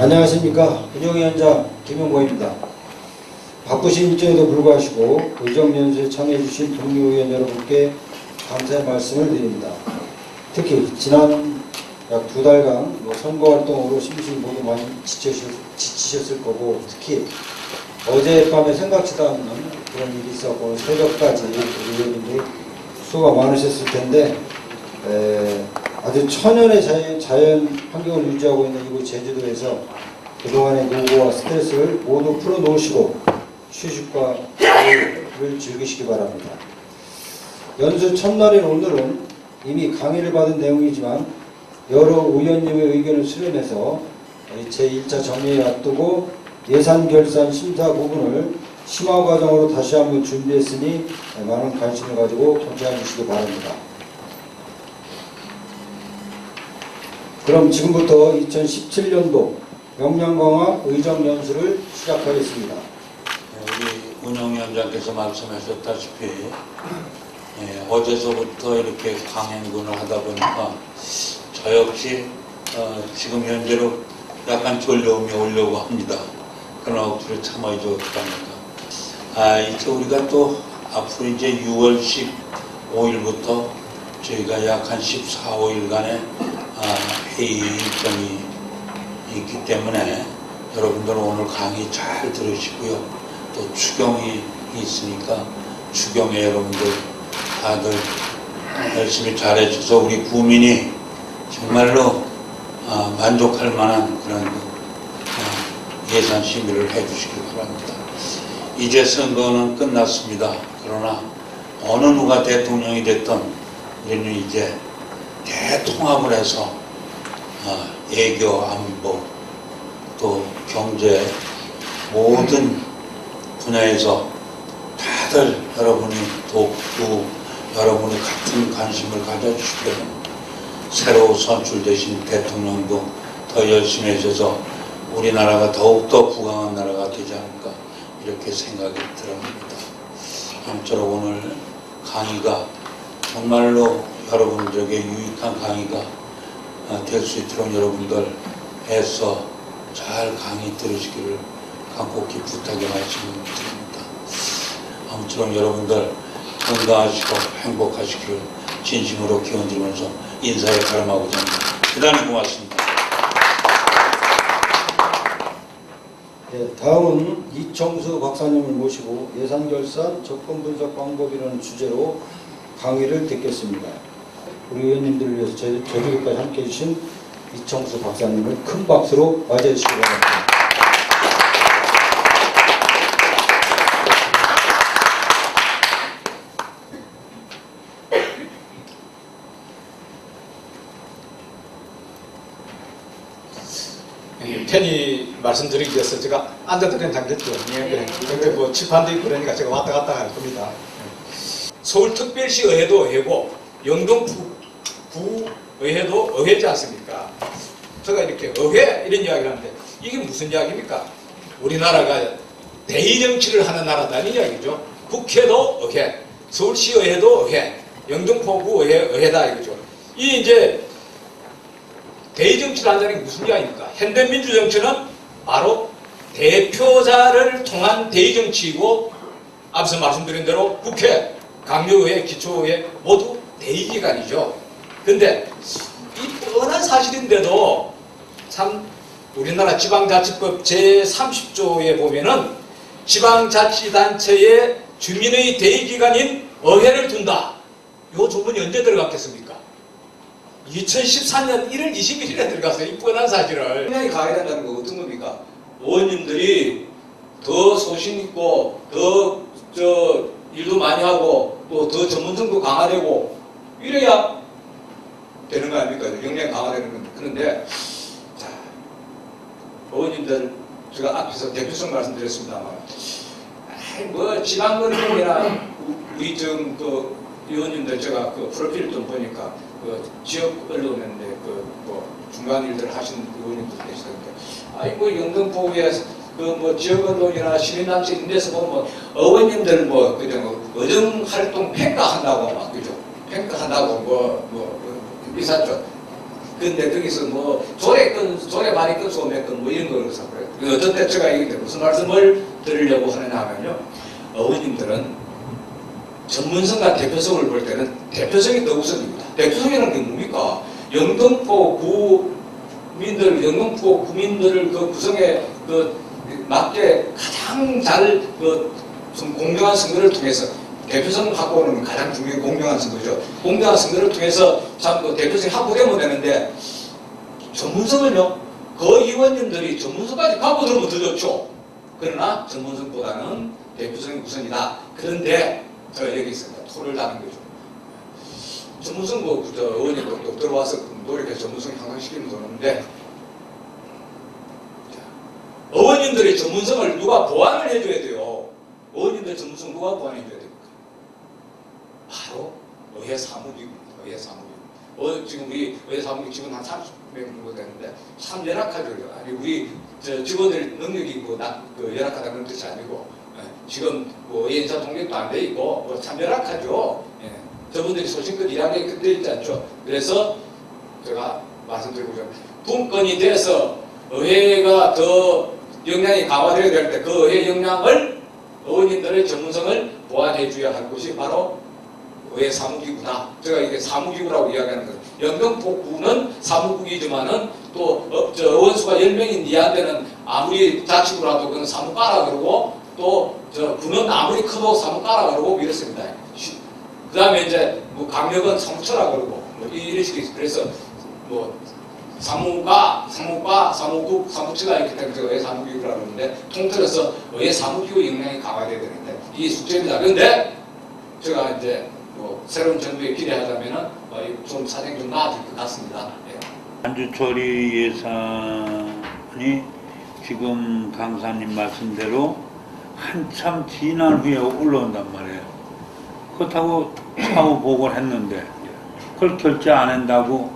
안녕하십니까. 운영위원장 김용고입니다. 바쁘신 일정에도 불구하시고 의정연수에 참여해주신 동료의원 여러분께 감사의 말씀을 드립니다. 특히 지난 약 2달간 선거활동으로 심심히 모두 많이 지치셨을 거고, 특히 어젯밤에 생각지도 않는 그런 일이 있었고 오늘 새벽까지 의원님들 수고가 많으셨을 텐데, 아주 천연의 자연 환경을 유지하고 있는 이곳 제주도에서 그동안의 노고와 스트레스를 모두 풀어놓으시고 휴식과 여유를 즐기시기 바랍니다. 연수 첫날인 오늘은 이미 강의를 받은 내용이지만 여러 의원님의 의견을 수렴해서 제1차 정리에 앞두고 예산 결산 심사 부분을 심화 과정으로 다시 한번 준비했으니 많은 관심을 가지고 경청해 주시기 바랍니다. 그럼 지금부터 2017년도 역량 강화 의정 연수를 시작하겠습니다. 우리 운영위원장께서 말씀하셨다시피 어제서부터 이렇게 강행군을 하다 보니까 저 역시 지금 현재로 약간 졸려움이 오려고 합니다. 그러나 억지로 참아야죠. 어떡합니까? 이제 우리가 또 앞으로 이제 6월 15일부터 저희가 약 한 14, 15일간의 회의 일정이 있기 때문에 여러분들 오늘 강의 잘 들으시고요. 또 추경이 있으니까 추경에 여러분들 다들 열심히 잘해줘서 우리 구민이 정말로 만족할 만한 그런 예산 심의를 해주시기 바랍니다. 이제 선거는 끝났습니다. 그러나 어느 누가 대통령이 됐던 우리는 이제 대통합을 해서 애교, 안보, 또 경제 모든 분야에서 다들 여러분이 돕고 여러분이 같은 관심을 가져주시려면 새로 선출되신 대통령도 더 열심히 해줘서 우리나라가 더욱더 부강한 나라가 되지 않을까 이렇게 생각이 들어옵니다. 아무쪼록 오늘 강의가 정말로 여러분들에게 유익한 강의가 될 수 있도록 여러분들 애써 잘 강의 들으시기를 간곡히 부탁의 말씀을 드립니다. 아무쪼록 여러분들 건강하시고 행복하시기를 진심으로 기원드리면서 인사를 가름하고자 합니다. 대단히 고맙습니다. 네, 다음은 이청수 박사님을 모시고 예산결산 접근분석 방법이라는 주제로 강의를 듣겠습니다. 우리 의원님들을 위해서 저희들까지 함께해 주신 이청수 박사님을 큰 박수로 맞이해 주시기 바랍니다. 편히 말씀드리기 위해서 제가 앉아드리는 단계죠. 근데 뭐 칠판도 있고 그러니까 제가 왔다 갔다 할 겁니다. 서울특별시 의회도 의회고 영동구의회도 의회지 않습니까? 제가 이렇게 의회 이런 이야기를 하는데 이게 무슨 이야기입니까? 우리나라가 대의정치를 하는 나라다는 이야기죠. 국회도 의회, 서울시의회도 의회, 영등포구 의회다 이거죠. 이 이제 대의정치를 한다는 게 무슨 이야기입니까? 현대민주정치는 바로 대표자를 통한 대의정치이고 앞서 말씀드린 대로 국회, 강요의회, 기초의회 모두 대의기관이죠. 근데 이 뻔한 사실인데도 참 우리나라 지방자치법 제30조에 보면은 지방자치단체의 주민의 대의기관인 의회를 둔다. 이 조문이 언제 들어갔겠습니까? 2014년 1월 21일에 들어갔어요. 이 뻔한 사실을. 분명히 가야 된다는 거 어떤 겁니까? 의원님들이 더 소신있고 더 일도 많이 하고 또 더 전문성도 강화되고 이래야 되는 거 아닙니까? 역량 강화되는 건데. 그런데 자, 의원님들 제가 앞에서 대표성 말씀드렸습니다만 뭐 지방언론이나 우리 그 의원님들 제가 그 프로필 좀 보니까 그 지역 언론인데 뭐 중간 일들 하시는 의원님들 계시던데 뭐 영등포구에 그 뭐 지역 언론이나 시민단체 이런 데서 보면 의원님들 뭐 그냥 의정 활동 평가한다고 막 그죠? 평가한다고 뭐 있었죠. 근데 거기서 뭐 조례발의권, 소매권 뭐 이런 걸 해서 그래요. 어떤 때 제가 이게 무슨 말씀을 드리려고 하느냐 하면요. 어머님들은 전문성과 대표성을 볼 때는 대표성이 더 우선입니다. 대표성이라는 게 뭡니까? 영등포 구민들을 그 구성에 맞게 가장 잘 공정한 선거를 통해서 대표성을 확보하는 가장 중요한 공정한 선거죠. 공정한 선거를 통해서 참 대표성이 확보되면 되는데 전문성을요. 그 의원님들이 전문성까지 갖고 들으면 더 좋죠. 그러나 전문성보다는 대표성이 우선이다. 그런데 제가 여기 있습니다. 토를 다는 거죠. 전문성 의원님 또 들어와서 노력해서 전문성 향상시키면 되는데 의원님들의 전문성을 누가 보완을 해줘야 돼요. 의원님들 전문성 누가 보완해줘야 됩니까? 바로 의회 사무국입니다. 의회 사무국. 지금 우리 의회 사무국 직원 한 30명 정도 되는데 참 열악하죠. 아니 우리 직원들 능력이 열악하다는 뜻이 아니고 지금 의회 인사 통역도 안 돼 있고 참 열악하죠. 저분들이 소신껏 일하게 끝돼 있지 않죠. 그래서 제가 말씀드리고 분권이 돼서 의회가 더 역량이 강화되어야 될 때 그 의회 역량을 의원님들의 전문성을 보완해 줘야 할 곳이 바로 의회 사무기구다. 제가 이게 사무기구라고 이야기하는 거예요. 영등포구는 사무국이지만은 또 의원 수가 10명이 이하 되는 아무리 자치구라도 그건 사무과라 그러고 또 구는 아무리 커도 사무과라 그러고 이렇습니다. 그 다음에 이제 뭐 강력은 사무처라 그러고 뭐 이런 식이 있어요. 그래서 뭐 사무과, 사무국, 사무처가 있기 때문에 제가 왜 사무기구라고 그러는데 통틀어서 왜 사무기구 역량이 강화돼야 되는데 이게 숙제입니다. 그런데 제가 이제 뭐 새로운 정부에 기대하자면은 좀 사정이 좀 나아질 것 같습니다. 예. 안주처리 예산이 지금 강사님 말씀대로 한참 지난 후에 올라온단 말이에요. 그렇다고 사후 보고를 했는데 그걸 결제 안 한다고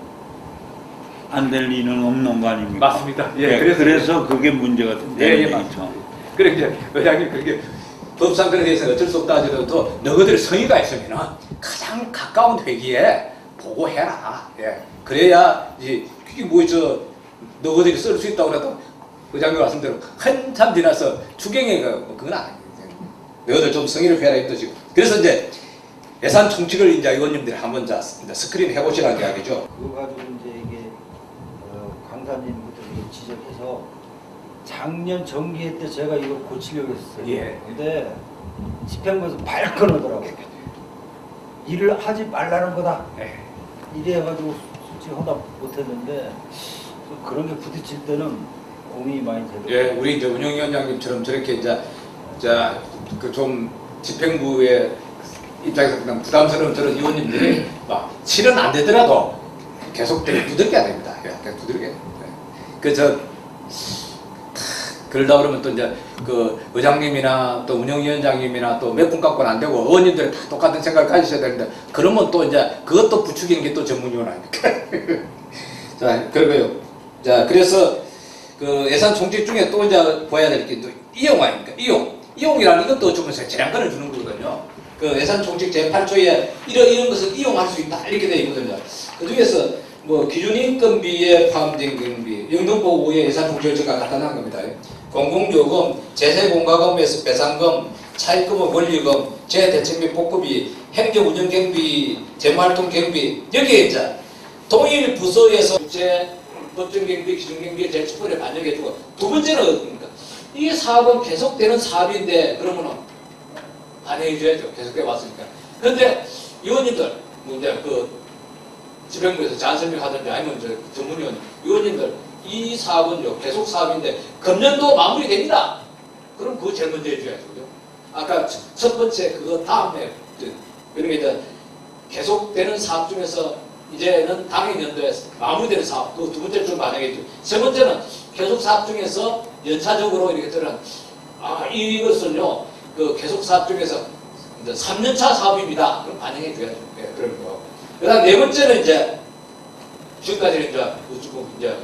안 될 리는 없는 거 아닙니까? 맞습니다. 예, 그래서 그게 문제가 되는 예, 거죠. 그래 이제 의장님 그렇게 법상 그런 데서 어쩔 수 없다 하더라도 너희들 성의가 있으면 가장 가까운 회기에 보고해라. 예. 그래야 이제 그게 너희들이 쓸 수 있다고 그래도 의장님 말씀대로 한참 지나서 추경에 그건 아니에요. 너희들 좀 성의를 해라 이 뜻이고. 그래서 이제 예산 총칙을 이제 의원님들이 한번 스크린 해보시라는 이야기죠. 그거 가지고 이제 이게 강사님부터 지적해서 작년 정기회 때 제가 이거 고치려고 했어요. 예. 근데 집행부에서 발끈 하더라고요. 일을 하지 말라는 거다. 예. 이래가지고 솔직히 허다 못했는데 그런 게 부딪힐 때는 고민이 많이 되더라고요. 예, 우리 이제 운영위원장님처럼 저렇게 이제 그 좀 집행부의 입장에서 그냥 부담스러운 저런 의원님들이 막 실은 안 되더라도 계속 두들겨야 됩니다. 예, 계속 두들겨야 됩니다. 그러다 그러면 또 이제 그 의장님이나 또 운영위원장님이나 또 몇 분 갖고는 안 되고 의원님들이 다 똑같은 생각을 가지셔야 되는데 그러면 또 이제 그것도 부추기는 게 또 전문위원 아닙니까? 자, 그리고요. 자, 그래서 그 예산 총칙 중에 또 이제 봐야 될 게 또 이용 아닙니까? 이용이라는 이것도 좀 재량권을 주는 거거든요. 그 예산 총칙 제8조에 이런 것을 이용할 수 있다 이렇게 되어 있거든요. 그 중에서 뭐 기준인건비에 포함된 경비, 영등포구의 예산 총칙을 제가 갖다 놓은 겁니다. 공공요금, 제세공과금에서 배상금, 차입금은 원리금, 재대책 및 복구비, 행정운영경비, 재무활동경비 여기에 이제 동일 부서에서 국제 법정경비, 기준경비의 제7번에 반영해주고 두 번째는 어떻습니까? 이게 사업은 계속되는 사업인데 그러면은 반영해줘야죠. 계속돼 왔으니까. 그런데 의원님들, 뭐 이제 그 집행부에서 잔설명하든지 아니면 저 전문위원 의원님들 이 사업은요 계속 사업인데 금년도 마무리됩니다. 그럼 그거 제일 먼저 해줘야죠. 그죠? 아까 첫 번째 그거 다음에 그런 게 이제 계속되는 사업 중에서 이제는 당일 연도에 마무리되는 사업 그 두 번째 좀 반영했죠. 세 번째는 계속 사업 중에서 연차적으로 이렇게 들은 이것을요 그 계속 사업 중에서 이제 3년차 사업입니다. 그럼 반영해 줘야죠. 예, 그런 거. 그다음 네 번째는 이제 지금까지는 이제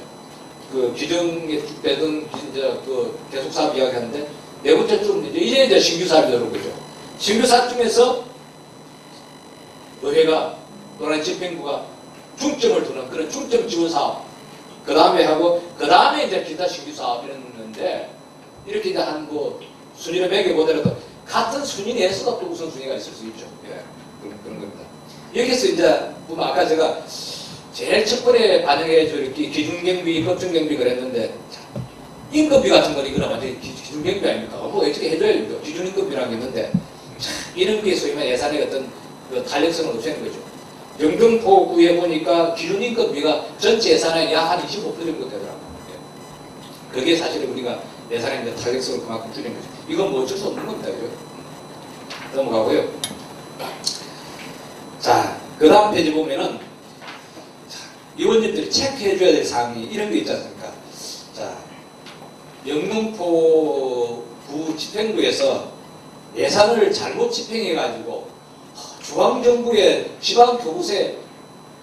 그 기둥에 쭉 되던 이제 그 계속 사업 이야기하는데 네 번째쯤 이제 신규 사업이 들어오는 거죠. 신규 사업 중에서 의회가 또는 집행부가 중점을 두는 그런 중점 지원 사업. 그 다음에 하고, 그 다음에 이제 기타 신규 사업 이랬는데, 이렇게 이제 한 뭐, 순위를 매겨보더라도, 같은 순위 내에서도 또 우선순위가 있을 수 있죠. 예. 그런 겁니다. 여기서 이제, 보면 아까 제가 제일 첫 번에 반영해 줄 기준경비, 급증경비 그랬는데, 임금비 같은 건 이거는 완전히 기준경비 아닙니까? 뭐 어떻게 해줘야 됩니까? 기준임금비라는 게 있는데, 이런 게 소위 말 예산의 어떤 그 탄력성을 높이는 거죠. 영등포구에 보니까 기준임금비가 전체 예산의 약 한 25% 정도 되더라고요. 예. 그게 사실 우리가 예산의 탄력성을 그만큼 줄이는 거죠. 이건 뭐 어쩔 수 없는 겁니다. 그죠? 넘어가고요. 자, 그 다음 페이지 보면은, 자, 의원님들이 체크해줘야 될 사항이 이런 게 있지 않습니까? 자, 영등포구 집행부에서 예산을 잘못 집행해가지고 중앙정부의 지방교부세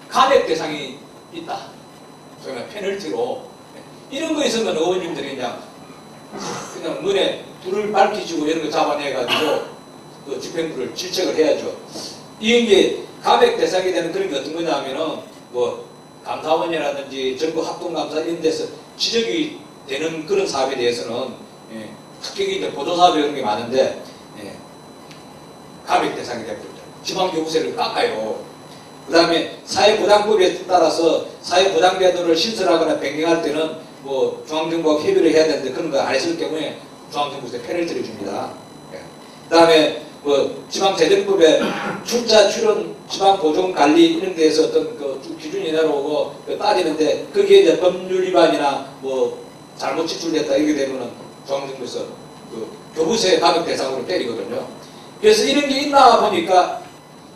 감액 대상이 있다. 소위 말해 페널티로. 이런 거 있으면 의원님들이 그냥 눈에 불을 밝히시고 이런 거 잡아내가지고 그 집행부를 질책을 해야죠. 이게 감액 대상이 되는 그런 게 어떤 거냐 하면은 뭐 감사원이라든지 정부 합동감사 이런 데서 지적이 되는 그런 사업에 대해서는 특히 이제 보조사업 이런 게 많은데 감액 대상이 되거든요. 지방교부세를 깎아요. 그 다음에 사회보장법에 따라서 사회보장제도를 신설하거나 변경할 때는 뭐 중앙정부하고 협의를 해야 되는데 그런 거 안 했을 경우에 중앙정부에서 페널티를 줍니다. 그 다음에 뭐 지방재정법에 출자, 출연, 지방보존관리 이런 데에서 어떤 그 기준이 내려오고 따지는데 그게 이제 법률 위반이나 뭐 잘못 지출됐다 이렇게 되면은 중앙정부에서 그 교부세 감액 대상으로 때리거든요. 그래서 이런 게 있나 보니까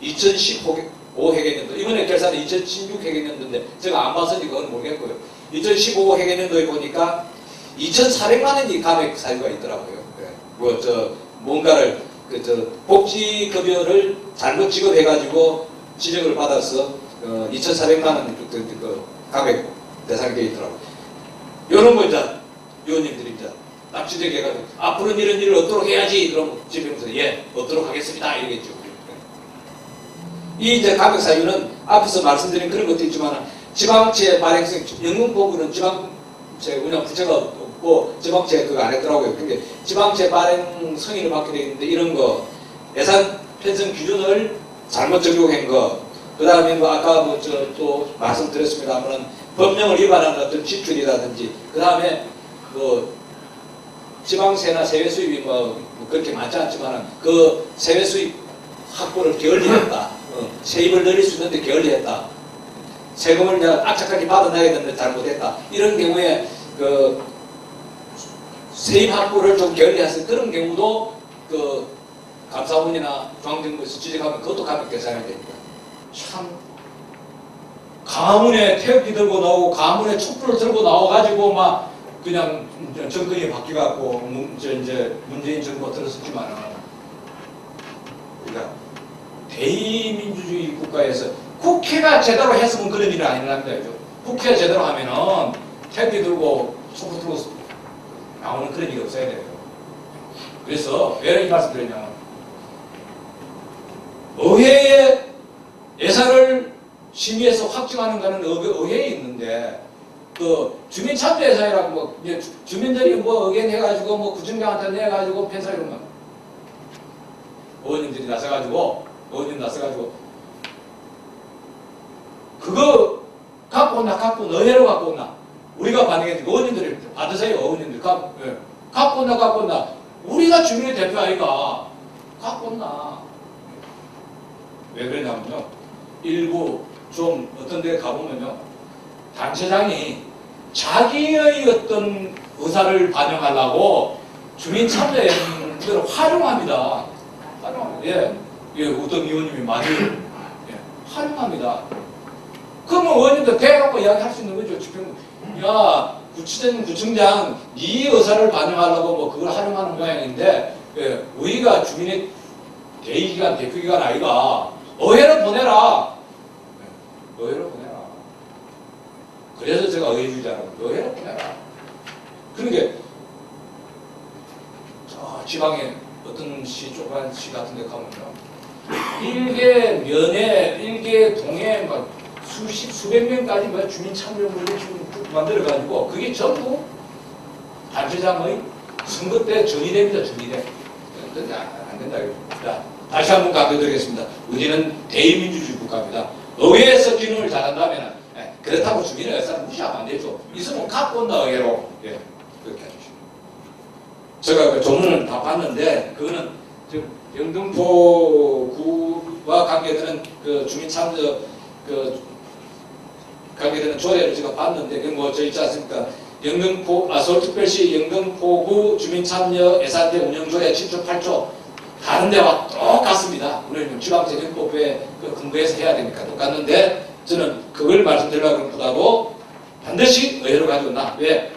2015 회계년도, 이번에 결산은 2016 회계년도인데 제가 안 봐서 그건 모르겠고요. 2015 회계년도에 보니까 2,400만 원이 감액 사유가 있더라고요. 뭐 뭔가를 복지급여를 잘못 지급해가지고 지적을 받아서 2,400만 원 그 감액 대상이 되어 있더라고요. 이런 거 이제 의원님들이 이제 딱 지적해가지고 앞으로는 이런 일을 얻도록 해야지. 그럼 집행부에서 예, 얻도록 하겠습니다. 이러겠죠. 이 이제 감액 사유는 앞에서 말씀드린 그런 것도 있지만 지방채 발행성, 영등포구는 지방채 운영 부채가 없고 지방채 그거 안 했더라고요. 근데 지방채 발행 승인을 받게 되어 있는데 이런 거 예산 편성 기준을 잘못 적용한 거, 그 다음에 뭐 아까 뭐 또 말씀드렸습니다만은 법령을 위반하는 어떤 지출이라든지, 그 다음에 뭐 지방세나 세외 수입이 뭐 그렇게 많지 않지만은 그 세외 수입 확보를 게을리했다. 세입을 늘릴 수 있는데 게을리했다. 세금을 내가 악착하게 받아내야 되는데 잘못했다. 이런 경우에 그 세입 확보를 좀 게을리해서 그런 경우도 그 감사원이나 중앙정부에서 지적하면 그것도 감액 대상이 됩니다. 참 강화문에 태극기 들고 나오고 강화문에 촛불을 들고 나와가지고 막 그냥 정권이 바뀌어갖고 이제 문재인 정부가 들었었지만은 우리가 대의민주주의 국가에서 국회가 제대로 했으면 그런 일이 아니랍니다. 국회가 제대로 하면은 태극기 들고 촛불 들고 나오는 그런 일이 없어야 돼요. 그래서 왜 이 말씀 드렸냐면 의회의 예산을 심의해서 확정하는 거는 의회에 있는데 그 주민참여예산이라고 뭐 주민들이 뭐 의견해가지고 뭐 구청장한테 내가지고 펜사 이런 거 의원님들이 나서가지고 그거 갖고 온나 의회로 갖고 온나 우리가 반영해주고 의원님들이 받으세요. 의원님들 갖고 온나 우리가 주민의 대표 아이가 갖고 온나. 왜 그러냐면요, 일부 좀 어떤 데 가보면요, 단체장이 자기의 어떤 의사를 반영하려고 주민 참여를 활용합니다. 예, 어떤 의원님이 많이 활용합니다. 그러면 의원님들 대갖고 이야기할 수 있는 거죠. 집행부. 야, 구청장, 네 의사를 반영하려고 뭐 그걸 활용하는 모양인데, 우리가 주민의 대의기관, 대표기관 아이가 의회를 보내라. 의회를 보내라. 그래서 제가 의회주의자라고 의회를 보내라. 그러니까 지방에 어떤 시, 조그만 시 같은 데 가면요, 일개 면에, 일개 동에 막 수백 명까지 뭐 주민 참여물을 지금 만들어가지고 그게 전부 단체장의 선거 때 정의됩니다. 정의돼. 안 된다. 자, 다시 한번 강조드리겠습니다. 우리는 대의민주주의 국가입니다. 의회에서 기능을 잘한다면 그렇다고 주민의 의사를 무시하면 안 되죠. 있으면 갖고 온다 의회로. 예, 그렇게 해주시죠. 제가 그 조문을 다 봤는데 그거는 지금 영등포구와 관계되는 그 주민 참여 그 관계되는 조례를 제가 봤는데 그 뭐 저 있지 않습니까? 서울특별시 영등포구 주민참여 예산대 운영조례 7조 8조 다른 데와 똑같습니다. 우리는 지방재정법에 그 근거해서 해야 되니까 똑같는데 저는 그걸 말씀드리려고 보다도 반드시 의회로 가져온다. 왜?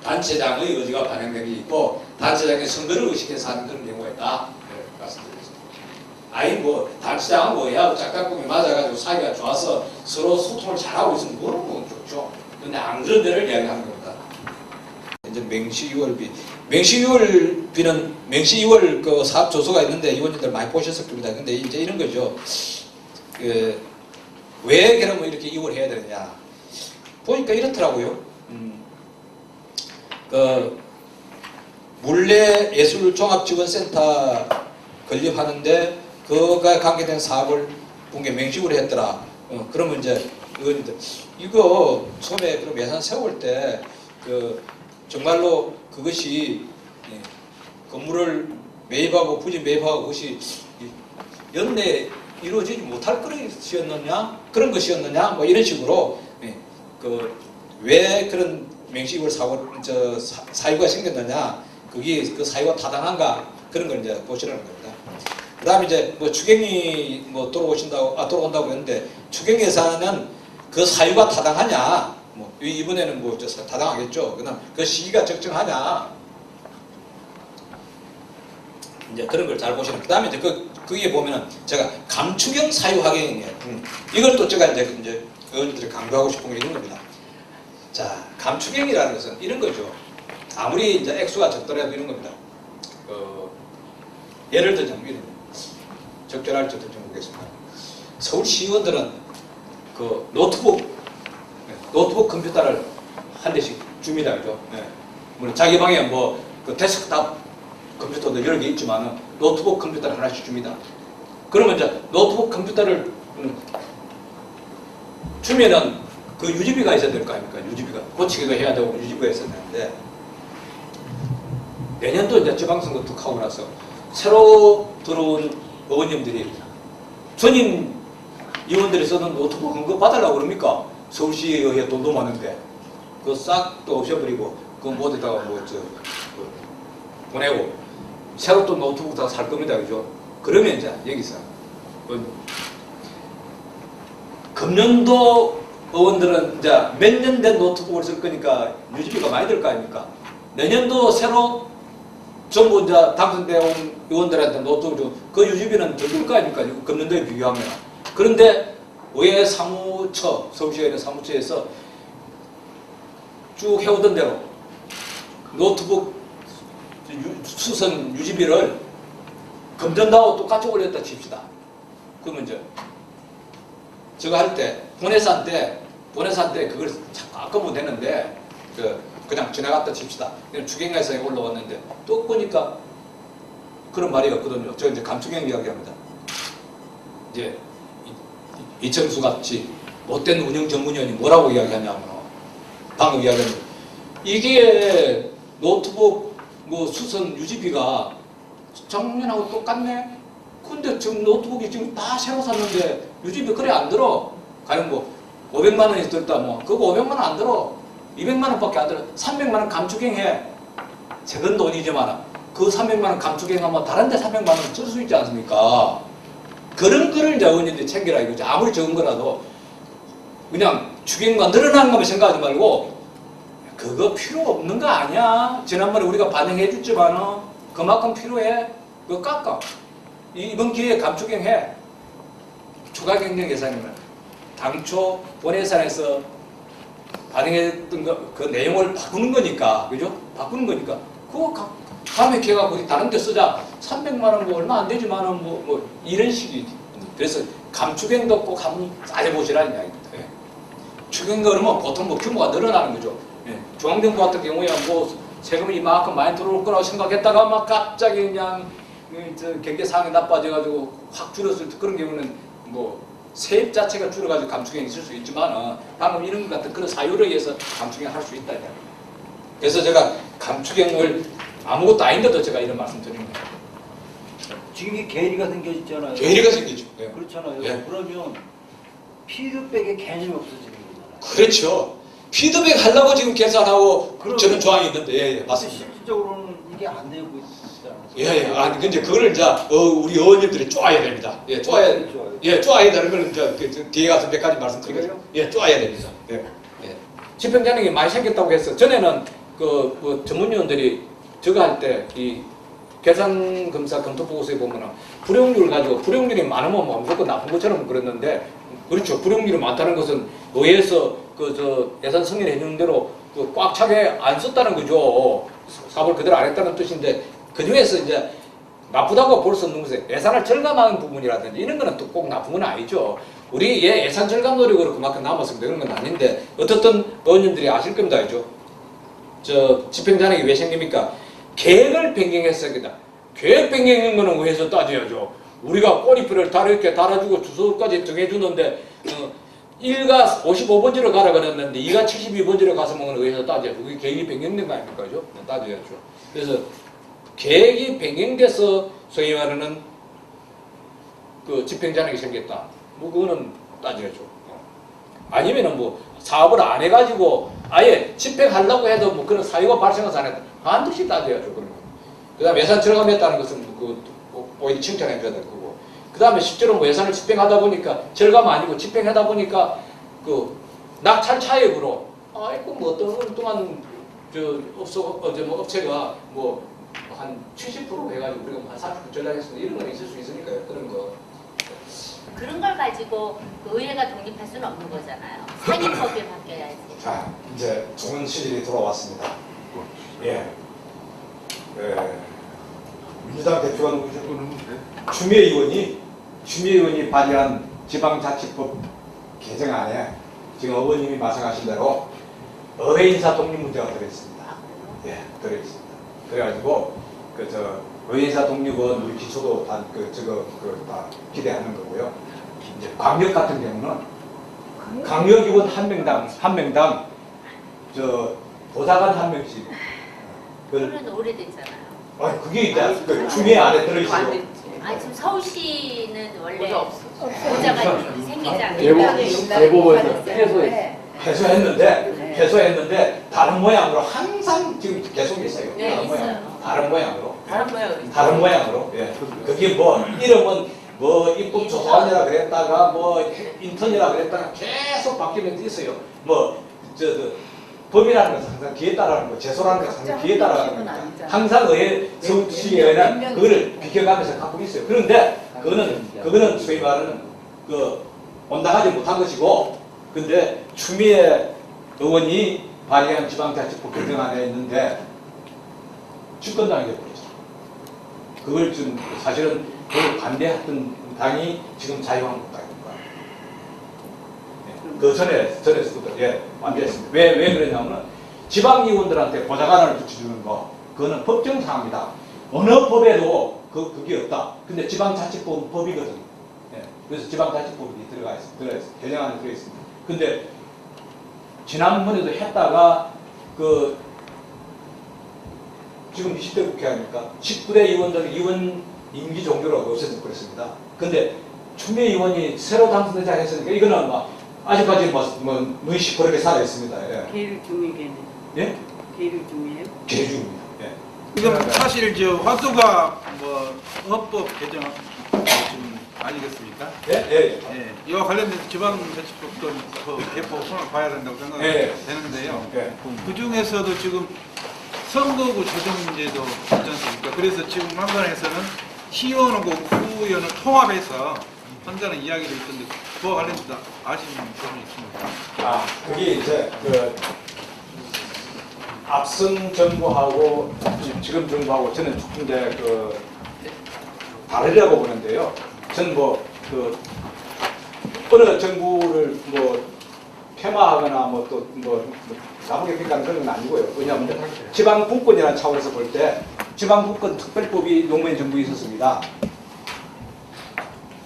단체장의 의지가 반영된 게 있고 단체장의 선거를 의식해서 하는 그런 경우가 있다. 네, 말씀드리겠습니다. 아니 뭐 단체장은 뭐야 짝짝꿍이 맞아가지고 사이가 좋아서 서로 소통을 잘하고 있으면 그런 건 좋죠. 근데 안 그런 데를 이야기하는 겁니다. 이제 맹시 2월비, 맹시 2월비는 맹시 2월 그 사업 조서가 있는데 의원님들 많이 보셨을 겁니다. 근데 이제 이런 거죠. 왜 그러면 이렇게 2월 해야 되느냐? 보니까 이렇더라고요. 그 물레예술종합지원센터 건립하는데 그거가 관계된 사업을 본게 맹식으로 했더라. 그러면 이제 의원님들 이거 처음에 그럼 예산 세울 때 그 정말로 그것이 건물을 매입하고 부지 매입하고 그것이 연내 이루어지지 못할 것이었느냐 그런 것이었느냐 뭐 이런 식으로 그 왜 그런 맹식을 사유가 생겼느냐 그게 그 사유가 타당한가 그런 걸 이제 보시라는 겁니다. 그 다음에 이제 뭐 추경이 뭐 돌아온다고 했는데 추경 예산은 그 사유가 타당하냐 뭐 이번에는 뭐 타당하겠죠. 그다음 그 시기가 적정하냐 이제 그런 걸 잘 보시는. 그 다음에 이제 거기에 보면은 제가 감추경 사유 확인이에요. 이걸 또 제가 이제 의원들이 강조하고 싶은 게 이런 겁니다. 자, 감추경이라는 것은 이런 거죠. 아무리 이제 액수가 적더라도 이런 겁니다. 예를 들자면 이런 적절할지 어떨지 모르겠습니다. 서울시의원들은 그 노트북 컴퓨터를 한 대씩 줍니다, 그죠? 물론 자기 방에 뭐 그 데스크탑 컴퓨터도 여러 개 있지만은 노트북 컴퓨터를 하나씩 줍니다. 그러면 이제 노트북 컴퓨터를 주면은 그 유지비가 있어야 될 거 아닙니까? 유지비가 고치기도 해야 되고 유지비가 있어야 되는데 내년도 이제 지방선거 툭 하고 나서 새로 들어온 의원님들이 전임 의원들이 쓰는 노트북 그거 받으려고 그럽니까? 서울시에 돈도 많은데 그거 싹 또 없애버리고 그거 못에다가 보내고 새로 또 노트북 다 살 겁니다, 그죠? 그러면 이제 여기서 금년도 의원들은 이제 몇 년 된 노트북을 쓸 거니까 유지비가 많이 들 거 아닙니까? 내년도 새로 전부 이제 당선되어 온 의원들한테 노트북을 주고 그 유지비는 더 들 거 아닙니까? 금년도에 비교하면. 그런데 의회 사무처, 서울시의회 사무처에서 쭉 해오던 대로 노트북 수선 유지비를 금전다고 똑같이 올렸다 칩시다. 그러면 이제 제가 할 때 본회산 때 그걸 자꾸 아까면 되는데 그냥 지나갔다 칩시다. 추경예산에 올라왔는데 또 보니까 그런 말이 없거든요. 저 이제 감추경 이야기합니다. 이제 이청수 같이 못된 운영 전문위원이 뭐라고 이야기하냐면 방금 이야기한 이게 노트북 뭐 수선 유지비가 작년하고 똑같네. 근데 지금 노트북이 지금 다 새로 샀는데 유지비 그래 안 들어. 가령 뭐 500만 원이 들다 뭐 그거 500만 원 안 들어. 200만 원밖에 안 들어. 300만 원 감축행해. 적은 돈이지만 그 300만 원 감축행하면 다른 데 300만 원 쓸 수 있지 않습니까? 그런 거를 이제 의원님들이 챙기라 이거죠. 아무리 적은 거라도 그냥 추경과 늘어나는 것만 생각하지 말고 그거 필요 없는 거 아니야. 지난번에 우리가 반영해 줬지만 그만큼 필요해. 그거 깎아. 이번 기회에 감축행해. 추가 경정 예산이면 당초 본예산에서 반영했던 그 내용을 바꾸는 거니까, 그죠? 바꾸는 거니까 그거 다음에 걔가 우리 다른 데 쓰자. 300만 원 뭐 얼마 안 되지만은 뭐 이런 식이지. 그래서 감축행도 꼭 한번 따져보시라는 이야기입니다. 예. 추경도 그러면 보통 뭐 규모가 늘어나는 거죠. 예. 중앙정부 같은 경우에 뭐 세금이 이만큼 많이 들어올 거라고 생각했다가 막 갑자기 그냥 저 경제 상황이 나빠져가지고 확 줄었을 때 그런 경우는 뭐 세입 자체가 줄어가지고 감축행이 있을 수 있지만 방금 이런 것 같은 그런 사유를 위해서 감축행 할 수 있다. 그래서 제가 감축행을 아무것도 아닌데도 제가 이런 말씀 드립니다. 지금 이 괴리가 생겨있잖아요. 괴리가 생기죠. 예. 그렇잖아요. 예. 그러면 피드백의 개념이 없어지는 거잖아요. 그렇죠. 피드백 하려고 지금 계산하고 그럼- 저는 조항이 있는데 예, 맞습니다. 실질적으로는 이게 안 되고 있잖아요. 예, 아니 근데 그거를 이제 우리 의원님들이 쪼아야 됩니다. 예, 쪼아야 되는 거는 이제 그 뒤에 가서 몇 가지 말씀드리겠습니다. 예, 쪼아야 됩니다. 예. 예. 집행자능이 많이 생겼다고 해서 전에는 그 전문위원들이 저거 할 때 이 계산검사 검토보고서에 보면은 불용률을 가지고 불용률이 많으면 뭐 무조건 나쁜 것처럼 그랬는데 그렇죠. 불용률이 많다는 것은 의회에서 그 저 예산 승인해 주는 대로 그 꽉 차게 안 썼다는 거죠. 사업을 그대로 안 했다는 뜻인데 그 중에서 이제 나쁘다고 볼 수 없는 것은 예산을 절감하는 부분이라든지 이런 거는 또 꼭 나쁜 건 아니죠. 우리 예산 절감 노력으로 그만큼 남았으면 되는 건 아닌데 어떻든 의원님들이 아실 겁니다. 알죠? 저 집행자능이 왜 생깁니까? 계획을 변경했어야 된다. 계획 변경인 거는 의회에서 따져야죠. 우리가 꼬리표를 다 이렇게 달아주고 주소까지 정해주는데 1가 55번지로 가라 그랬는데 2가 72번지로 가서 먹는 의회에서 따져야죠. 그게 계획이 변경된 거 아닙니까? 그죠? 따져야죠. 그래서 계획이 변경돼서 소위 말하는 그 집행자능이 생겼다. 뭐 그거는 따져야죠. 아니면은 뭐 사업을 안 해가지고 아예 집행하려고 해도 뭐 그런 사유가 발생해서 안 했다. 반드시 따져야죠. 그런 거. 그다음 예산 절감했다는 것은 그 오히려 칭찬해 줘야 될 거고. 그다음에 실제로 뭐 예산을 집행하다 보니까 절감 아니고 집행하다 보니까 그 낙찰 차익으로 아이고 뭐 어떤 동안 저 업체가 뭐 한 70% 해가지고 우리가 한 40% 전략했습니다. 이런 건 있을 수 있으니까요. 그런 거. 그런 걸 가지고 의회가 독립할 수는 없는 거잖아요. 상임법이 바뀌어야지. 자, 이제 좋은 시절이 돌아왔습니다. 예. 민주당 대표가 누구죠? 추미애 의원이 발의한 지방자치법 개정안에 지금 어머님이 말씀하신 대로 의회인사 독립 문제가 들어있습니다. 예, 들어있습니다. 그래가지고 의회인사 독립은 우리 기초도 다 다 기대하는 거고요. 이제 광역 같은 경우는 강력의원 한 명당 저 보좌관 한 명씩. 그건 오래됐잖아요. 아니 그게 이제 그 추미애 안에 들어있어요. 아니 지금 서울시는 원래 보좌가 생기지 않아요. 대법원에서 패소했어요. 패소했는데 다른 모양으로 항상 지금 계속 있어요. 네, 다른 있어요. 모양, 다른 모양으로. 다른 모양으로. 예. 그게 뭐 이름은 뭐 입법 조사관이라 그랬다가 뭐 인턴이라 그랬다가 계속 바뀌면서 있어요. 뭐 법이라는 것은 항상 기에 따라가는 거, 제소라는 것은 항상 기에 따라가는 거니까 항상 의회 서울시의회는 그거를 비켜가면서 갖고 있어요. 그런데 그거는 소위 말하는 그 온당하지 못한 것이고, 근데 추미애 의원이 발의한 지방자치법 개정안에 있는데 집권당이 되어버렸죠. 그걸 좀 사실은 그걸 반대했던 당이 지금 자유한국당입니다. 그 전에서도 반대했습니다. 왜 그러냐면 지방의원들한테 보좌관을 붙여주는 거 그거는 법정사항이다. 어느 법에도 그게 없다. 근데 지방자치법은 법이거든요. 그래서 지방자치법이 들어가 있습니다. 개정안에 들어 있습니다. 근데 지난번에도 했다가 지금 20대 국회 아닙니까? 19대 의원들 의원 임기 종료로 없애서 그랬습니다. 근데 추미애 의원이 새로 당선되자 했으니까 이거는 막 아직까지 뭐 시퍼렇게 살아 있습니다. 예. 계류 중이겠네. 예? 계류 중이에요? 계류 중입니다. 예. 지금 사실 저 화두가 뭐 헌법 개정 지금 아니겠습니까? 예? 예? 예. 이와 관련돼서 지방자치법도 그 개법 손을 봐야 된다고 생각되는데요. 예. 그 중에서도 지금 선거구 조정 문제도 있지 않습니까? 그래서 지금 한간에서는 시의원하고 구의원을 통합해서 한다는 이야기도 있던데 그와 관련돼서 아시는 점이 있습니까? 그게 이제 앞선 정부하고 지금 정부하고 저는 조금 이제 다르다고 보는데요. 저는 어느 정부를 뭐 폄하하거나 뭐 또 뭐 나쁘게 평가하는 그런 건 아니고요. 왜냐하면 지방 분권이라는 차원에서 볼 때 지방 분권 특별법이 노무현 정부에 있었습니다.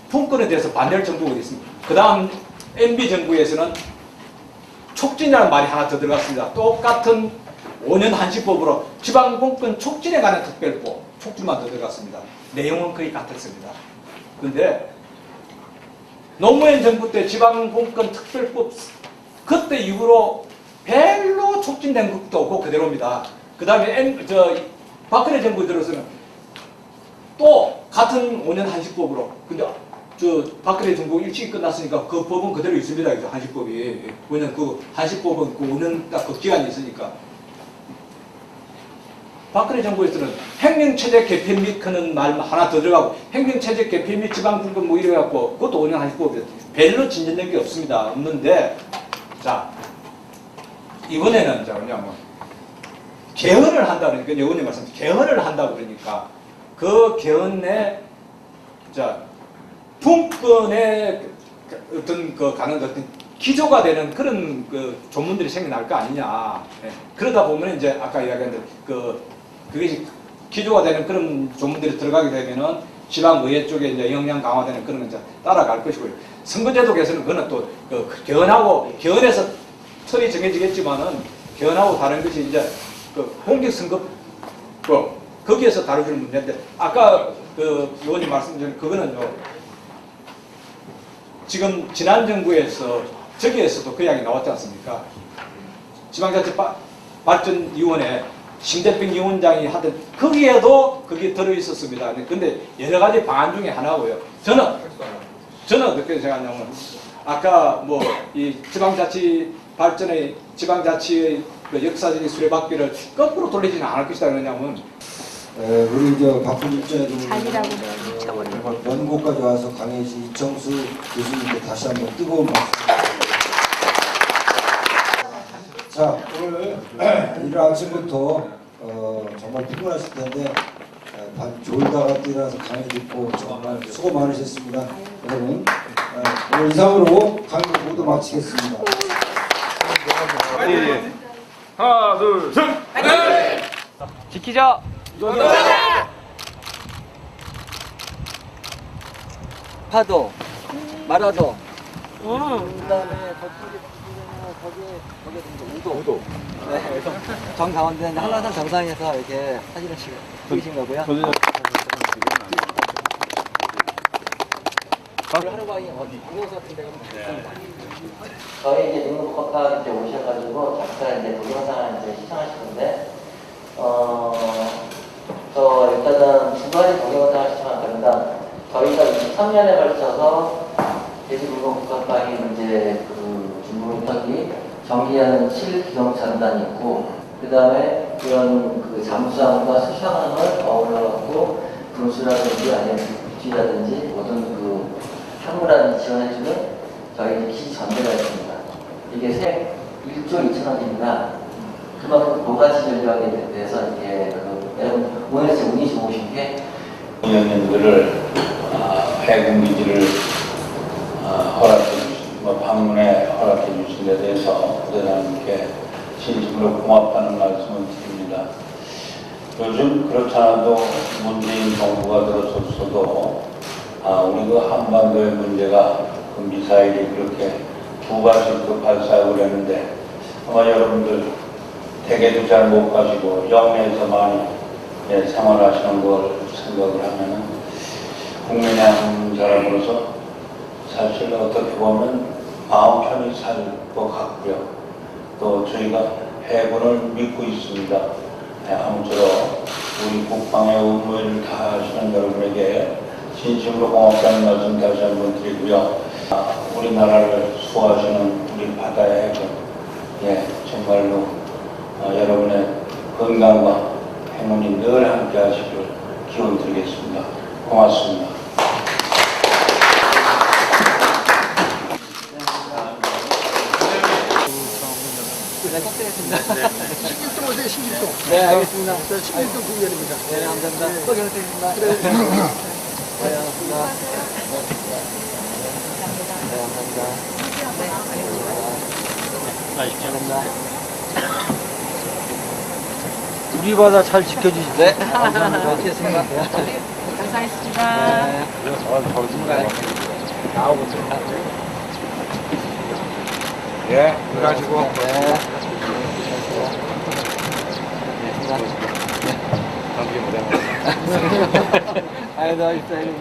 분권에 대해서 반대할 정부가 있습니다. 그 다음 MB 정부에서는 촉진이라는 말이 하나 더 들어갔습니다. 똑같은 5년 한시법으로 지방 분권 촉진에 관한 특별법, 촉진만 더 들어갔습니다. 내용은 거의 같았습니다. 그런데 노무현 정부 때 지방 분권 특별법 그때 이후로 별로 촉진된 것도 없고 그대로입니다. 그 다음에 박근혜 정부 들어서는 또 같은 5년 한시법으로 근데 박근혜 정부 일찍 끝났으니까 그 법은 그대로 있습니다. 한시법이. 왜냐면 그 한시법은 그 5년 딱 그 기간이 있으니까. 박근혜 정부에서는 행정체제 개편 및 하는 말 하나 더 들어가고 행정체제 개편 및 지방분권 뭐 이래갖고 그것도 5년 한시법이에요. 별로 진전된 게 없습니다. 없는데 자 이번에는 자 뭐냐면 개헌을 한다 그러니까 의원님 말씀 개헌을 한다 그러니까 그 개헌 내 자 분권의 어떤 그 가는 어떤 기조가 되는 그런 그 조문들이 생겨날 거 아니냐. 예. 그러다 보면 이제 아까 이야기한 그게 기조가 되는 그런 조문들이 들어가게 되면은 지방의회 쪽에 이제 역량 강화되는 그런 건 이제 따라갈 것이고요. 선거제도 개선은 그거는 또 개헌하고 개헌에서 틀이 정해지겠지만은 개헌하고 다른 것이 이제 그 공직선거법 거기에서 다루는 문제인데 아까 그 의원님 말씀드린 그거는요. 지금 지난 정부에서 저기에서도 그 이야기 나왔지 않습니까? 지방자치발전위원회 심대평 위원장이 하던 거기에도 그게 들어있었습니다. 근데 여러 가지 방안 중에 하나고요. 저는 어떻게 생각하냐면 아까 뭐 이 지방자치 발전의 지방자치의 그 역사적인 수레바퀴를 거꾸로 돌리지는 않을 것이다. 그러냐면 우리 박훈 입장에도 먼 곳까지 와서 강의해주신 이청수 교수님께 다시 한번 뜨거운 박수. 자, 오늘 이른 아침부터 정말 피곤하실 텐데 졸다가 뛰어나서 강의 듣고 정말 수고 많으셨습니다. 여러분 오늘 이상으로 강의 모두 마치겠습니다. 하나, 둘, 셋! 지키자. 파도, 마라도. 그다음에 거기에 우도. 네, 그래서 정상원들은 한라산 정상에서 이렇게 사진을 찍으신 거고요. 하루방이 공공사 같은 데가 있습니다. 저희 이제 농업학과 이제 오셔가지고 작사 이제 동영상을 이제 시청하시는데, 저 일단은 두 가지 동영상을 시청하니까 저희가 23년에 걸쳐서 대지농업학과에 이제 그 중공인터기 정기하는 7기동전단이 있고, 그 다음에 그런 그 잠수함과 수상함을 어울러갖고 군수라든지 아니면 육지라든지 모든 그 항구라든지 지원해주는 저희 기 전대가 있습니다. 이게 1조 2천억입니다. 그만큼 고가치 전략에 대해서 이렇게 여러분 오늘 진짜 운이 좋으신 게 의원님들을 해군기지를 허락해 주신, 방문에 허락해 주신 데 대해서 부대장님께 진심으로 고맙다는 말씀을 드립니다. 요즘 그렇지 않아도 문재인 정부가 들어섰어도 우리 그 한반도의 문제가 그 미사일이 그렇게 두 발씩 발사하고 그랬는데 아마 여러분들 대개도 잘 못 가시고 영내에서 많이 생활하시는 걸 생각을 하면은 국민의 한 사람으로서 사실 어떻게 보면 마음 편히 살 것 같고요. 또 저희가 해군을 믿고 있습니다. 아무쪼록 우리 국방의 의무를 다하시는 여러분에게 진심으로 고맙다는 말씀 다시 한번 드리고요. 우리나라를 수호하시는 우리 바다의 해군, 정말로 여러분의 건강과 행운이 늘 함께 하시길 기원 드리겠습니다. 고맙습니다. 네, 꼭 되겠습니다. 16동 오세요, 16동. 네, 알겠습니다. 16동 국면입니다. 네, 감사합니다. 또 연락드리겠습니다. 네, 감사합니다. 네, 감사합니다. 우리 바다 잘 지켜주십시오. 네. 감사합니다. 알겠습니다. 감사했습니다. 예, 들어가시고. 아유, 나 있어요.